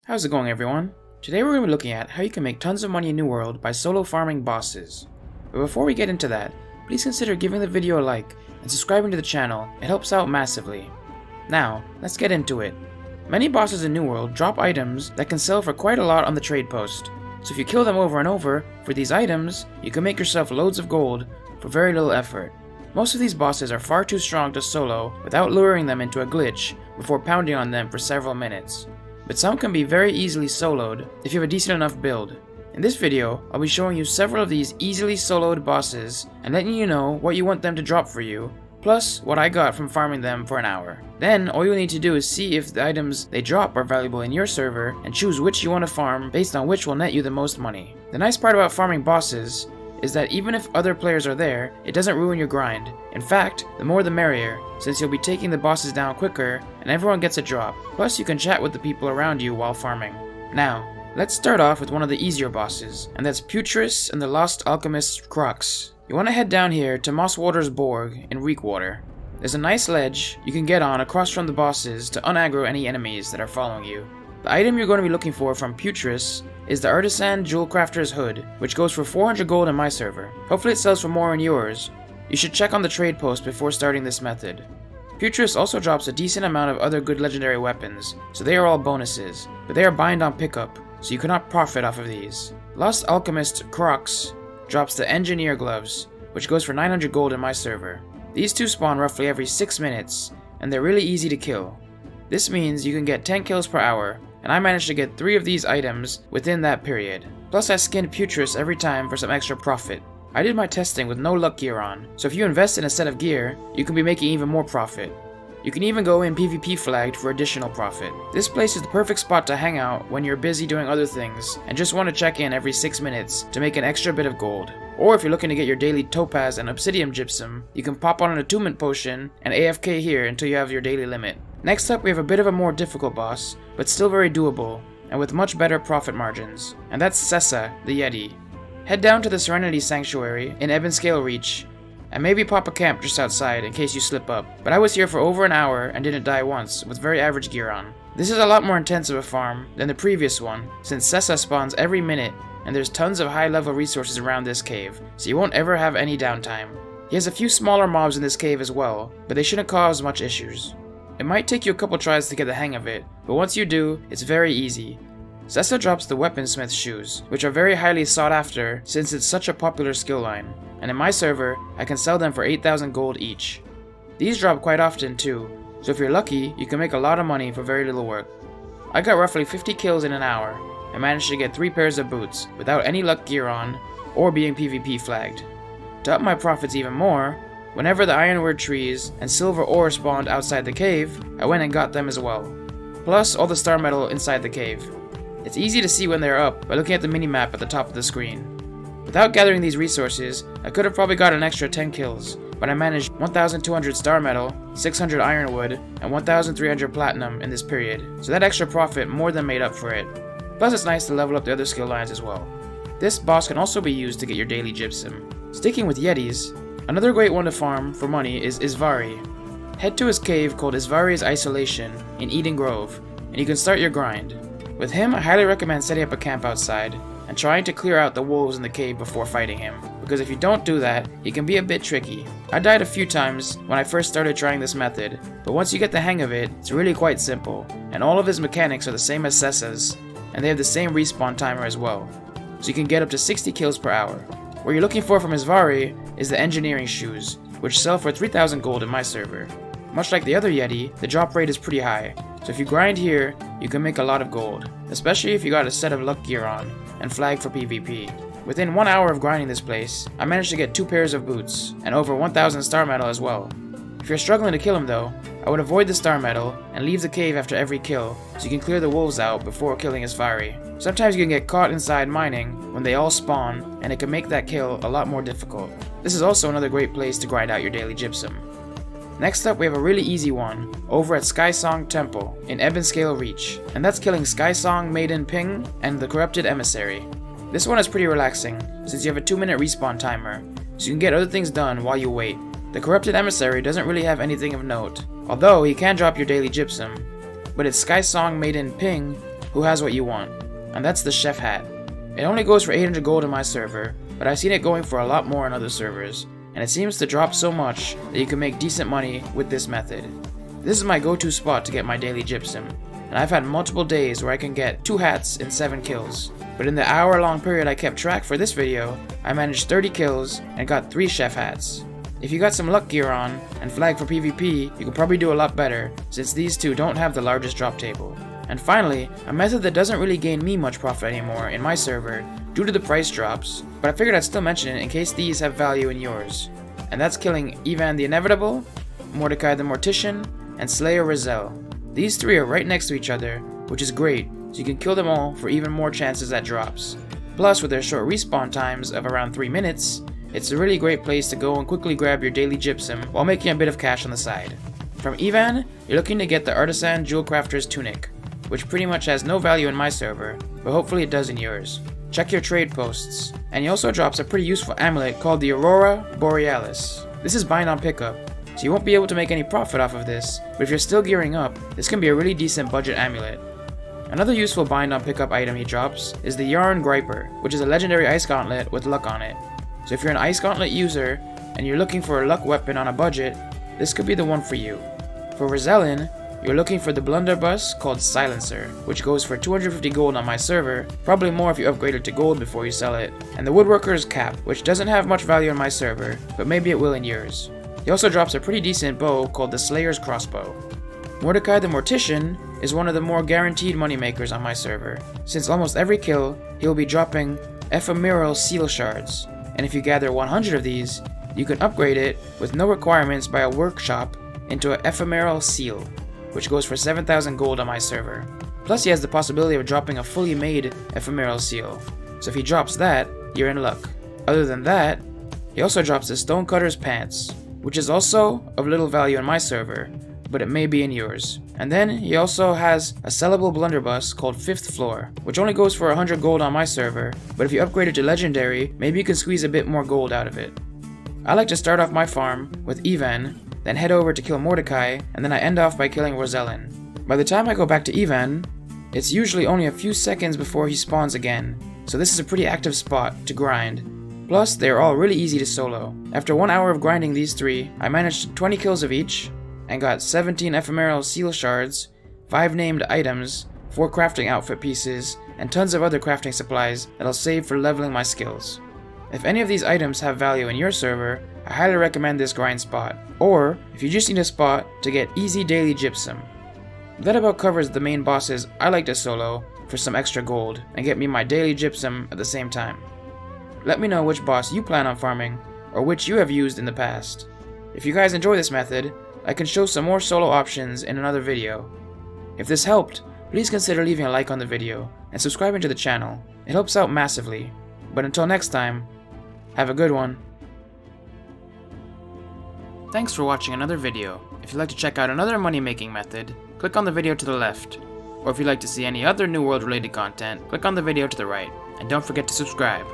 How's it going, everyone? Today we're going to be looking at how you can make tons of money in New World by solo farming bosses. But before we get into that, please consider giving the video a like and subscribing to the channel. It helps out massively. Now, let's get into it. Many bosses in New World drop items that can sell for quite a lot on the trade post. So if you kill them over and over for these items, you can make yourself loads of gold for very little effort. Most of these bosses are far too strong to solo without luring them into a glitch before pounding on them for several minutes. But some can be very easily soloed if you have a decent enough build. In this video, I'll be showing you several of these easily soloed bosses and letting you know what you want them to drop for you, plus what I got from farming them for an hour. Then all you need to do is see if the items they drop are valuable in your server and choose which you want to farm based on which will net you the most money. The nice part about farming bosses is that even if other players are there, it doesn't ruin your grind. In fact, the more the merrier, since you'll be taking the bosses down quicker and everyone gets a drop. Plus you can chat with the people around you while farming. Now, let's start off with one of the easier bosses, and that's Putris and the Lost Alchemist's Crux. You want to head down here to Mosswater's Borg in Reekwater. There's a nice ledge you can get on across from the bosses to unaggro any enemies that are following you. The item you're going to be looking for from Putris is the Artisan Jewel Crafter's Hood, which goes for 400 gold in my server. Hopefully it sells for more in yours. You should check on the trade post before starting this method. Putris also drops a decent amount of other good legendary weapons, so they are all bonuses, but they are bind on pickup, so you cannot profit off of these. Lost Alchemist Crux drops the Engineer Gloves, which goes for 900 gold in my server. These two spawn roughly every 6 minutes, and they're really easy to kill. This means you can get 10 kills per hour, and I managed to get 3 of these items within that period. Plus I skinned Putris every time for some extra profit. I did my testing with no luck gear on, so if you invest in a set of gear, you can be making even more profit. You can even go in PvP flagged for additional profit. This place is the perfect spot to hang out when you're busy doing other things and just want to check in every 6 minutes to make an extra bit of gold. Or if you're looking to get your daily topaz and obsidian gypsum, you can pop on an attunement potion and AFK here until you have your daily limit. Next up, we have a bit of a more difficult boss, but still very doable, and with much better profit margins, and that's Sessa, the Yeti. Head down to the Serenity Sanctuary in Ebonscale Reach, and maybe pop a camp just outside in case you slip up, but I was here for over an hour and didn't die once, with very average gear on. This is a lot more intense of a farm than the previous one, since Sessa spawns every minute, and there's tons of high level resources around this cave, so you won't ever have any downtime. He has a few smaller mobs in this cave as well, but they shouldn't cause much issues. It might take you a couple tries to get the hang of it, but once you do, it's very easy. Sessa drops the Weaponsmith shoes, which are very highly sought after since it's such a popular skill line, and in my server, I can sell them for 8,000 gold each. These drop quite often too, so if you're lucky, you can make a lot of money for very little work. I got roughly 50 kills in an hour, and managed to get 3 pairs of boots without any luck gear on, or being PvP flagged. To up my profits even more, whenever the ironwood trees and silver ore spawned outside the cave, I went and got them as well. Plus all the star metal inside the cave. It's easy to see when they're up by looking at the minimap at the top of the screen. Without gathering these resources, I could have probably got an extra 10 kills, but I managed 1,200 star metal, 600 ironwood, and 1,300 platinum in this period, so that extra profit more than made up for it. Plus it's nice to level up the other skill lines as well. This boss can also be used to get your daily gypsum. Sticking with Yetis, another great one to farm for money is Isvari. Head to his cave called Isvari's Isolation in Eden Grove, and you can start your grind. With him, I highly recommend setting up a camp outside and trying to clear out the wolves in the cave before fighting him, because if you don't do that, he can be a bit tricky. I died a few times when I first started trying this method, but once you get the hang of it, it's really quite simple, and all of his mechanics are the same as Sessa's, and they have the same respawn timer as well, so you can get up to 60 kills per hour. What you're looking for from Isvari is the engineering shoes, which sell for 3,000 gold in my server. Much like the other Yeti, the drop rate is pretty high, so if you grind here, you can make a lot of gold, especially if you got a set of luck gear on, and flag for PvP. Within 1 hour of grinding this place, I managed to get 2 pairs of boots, and over 1,000 star metal as well. If you're struggling to kill him though, I would avoid the star metal, and leave the cave after every kill, so you can clear the wolves out before killing Isvari. Sometimes you can get caught inside mining when they all spawn, and it can make that kill a lot more difficult. This is also another great place to grind out your daily gypsum. Next up, we have a really easy one over at Skysong Temple in Ebonscale Reach, and that's killing Skysong, Maiden Ping, and the Corrupted Emissary. This one is pretty relaxing, since you have a 2-minute respawn timer, so you can get other things done while you wait. The Corrupted Emissary doesn't really have anything of note, although he can drop your daily gypsum, but it's Skysong, Maiden Ping who has what you want, and that's the chef hat. It only goes for 800 gold in my server, but I've seen it going for a lot more on other servers, and it seems to drop so much that you can make decent money with this method. This is my go-to spot to get my daily gypsum, and I've had multiple days where I can get 2 hats in 7 kills. But in the hour-long period I kept track for this video, I managed 30 kills and got 3 chef hats. If you got some luck gear on and flag for PvP, you can probably do a lot better, since these two don't have the largest drop table. And finally, a method that doesn't really gain me much profit anymore in my server due to the price drops, but I figured I'd still mention it in case these have value in yours. And that's killing Ivan the Inevitable, Mordecai the Mortician, and Slayer Rizal. These 3 are right next to each other, which is great, so you can kill them all for even more chances at drops. Plus, with their short respawn times of around 3 minutes, it's a really great place to go and quickly grab your daily gypsum while making a bit of cash on the side. From Ivan, you're looking to get the Artisan Jewel Crafter's Tunic, which pretty much has no value in my server, but hopefully it does in yours. Check your trade posts, and he also drops a pretty useful amulet called the Aurora Borealis. This is bind on pickup, so you won't be able to make any profit off of this, but if you're still gearing up, this can be a really decent budget amulet. Another useful bind on pickup item he drops is the Yarn Griper, which is a legendary ice gauntlet with luck on it. So if you're an ice gauntlet user and you're looking for a luck weapon on a budget, this could be the one for you. For Rizalin, you're looking for the blunderbuss called Silencer, which goes for 250 gold on my server, probably more if you upgrade it to gold before you sell it, and the Woodworker's Cap, which doesn't have much value on my server, but maybe it will in yours. He also drops a pretty decent bow called the Slayer's Crossbow. Mordecai the Mortician is one of the more guaranteed moneymakers on my server, since almost every kill he will be dropping ephemeral seal shards, and if you gather 100 of these, you can upgrade it with no requirements by a workshop into an ephemeral seal, which goes for 7,000 gold on my server. Plus he has the possibility of dropping a fully made ephemeral seal, so if he drops that, you're in luck. Other than that, he also drops the Stonecutter's Pants, which is also of little value on my server, but it may be in yours. And then he also has a sellable blunderbuss called 5th Floor, which only goes for 100 gold on my server, but if you upgrade it to legendary, maybe you can squeeze a bit more gold out of it. I like to start off my farm with Ivan, then head over to kill Mordecai, and then I end off by killing Rizalin. By the time I go back to Ivan, it's usually only a few seconds before he spawns again, so this is a pretty active spot to grind. Plus, they are all really easy to solo. After 1 hour of grinding these 3, I managed 20 kills of each, and got 17 ephemeral seal shards, 5 named items, 4 crafting outfit pieces, and tons of other crafting supplies that I'll save for leveling my skills. If any of these items have value in your server, I highly recommend this grind spot, or if you just need a spot to get easy daily gypsum. That about covers the main bosses I like to solo for some extra gold and get me my daily gypsum at the same time. Let me know which boss you plan on farming, or which you have used in the past. If you guys enjoy this method, I can show some more solo options in another video. If this helped, please consider leaving a like on the video and subscribing to the channel. It helps out massively. But until next time, have a good one. Thanks for watching another video. If you'd like to check out another money making method, click on the video to the left. Or if you'd like to see any other New World related content, click on the video to the right. And don't forget to subscribe.